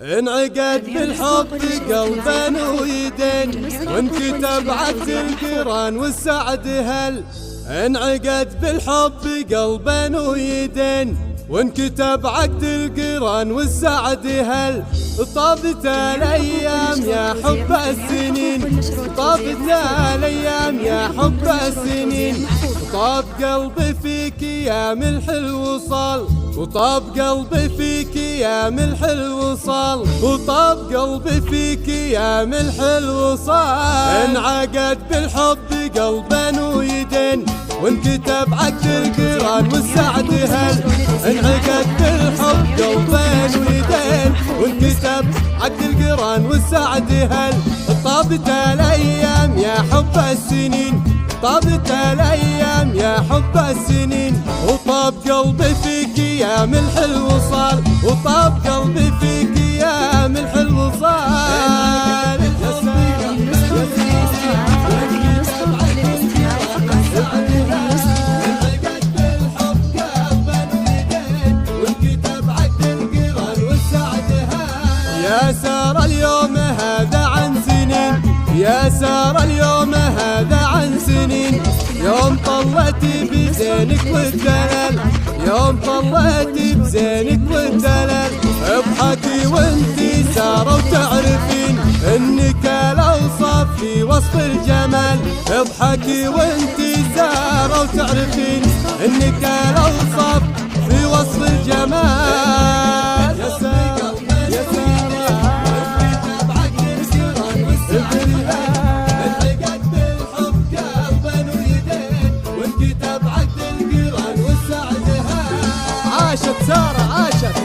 انعقد بالحب قلبا ويدين، وانكتب عقد القران والسعد هل. انعقد بالحب قلبا ويدين، وانكتب عقد القران والسعد هل. طابت الايام يا حب السنين، طابت الايام يا حب السنين. طاب قلبي فيك يا ملح الوصال، وطاب قلبي فيك يا ملح الوصال، وطاب قلبي فيك يا ملح الوصال. انعقد بالحب قلبا ويدين، وانكتب عقد القران والسعد هل. انعقد بالحب قلبا ويدين، وانكتب عقد القران والسعد هل. طابت الايام يا حب السنين، طابت الايام يا حب السنين. وطاب قلبي فيك يا ملح الوصال، وطاب قلبي فيك يا ملح الوصال. يا سار اليوم هذا عن سنين، يا سار اليوم هذا عن سنين. يوم طلعتي بزينك والدلال، يوم طلعتي بزينك والدلال. اضحكي وانتي سارة وتعرفين انك الاوصاف في وصف الجمال. اضحكي وانتي سارة وتعرفين انك الاوصاف في وصف الجمال. يا سارة يا سارة عاشت سارة عاشت.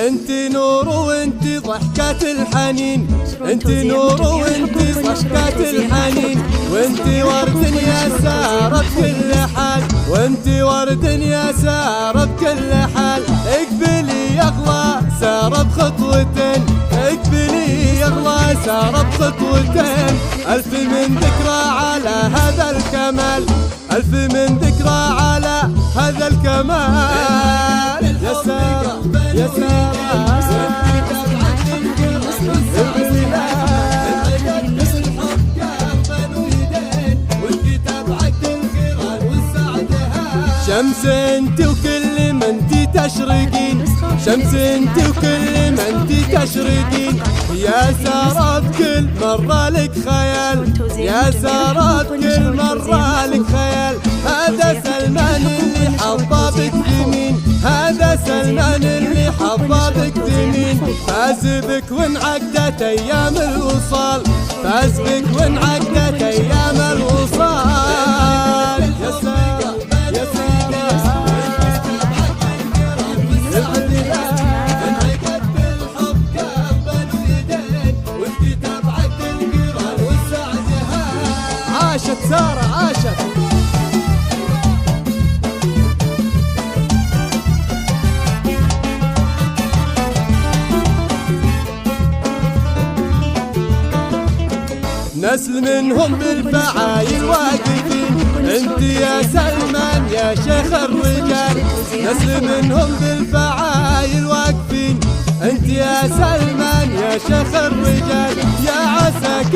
انت نور وانت ضحكة الحنين، انت نور وانت ضحكة الحنين. وانت ورد يا سارة بكل حال، وانت ورد يا سارة بكل حال. اقبلي يغلى سارة بخطوتين، اقبلي يغلى سارة بخطوتين. الف من ذكرى على هذا الكمال، الف من ذكرى على هذا الكمال. يا سارة يا سارة شمس انت وكل ما انت تشرقين، شمس انت وكل ما انت تشرقين. يا سارة بكل مرة لك خيال، يا سارة بكل مرة لك خيال. هذا سلمان اللي حضابك يمين، هذا سلمان اللي حضابك يمين. فاز بك وانعقدت ايام الوصال، فاز بك وانعقدت ايام الوصال. يا سارة يا سارة عاشت سارة عاشت. نسل منهم بالفعايل واقفين، انت يا سلمان يا شيخ الرجال. نسل منهم بالفعايل واقفين، انت يا سلمان يا شيخ الرجال. يا عساك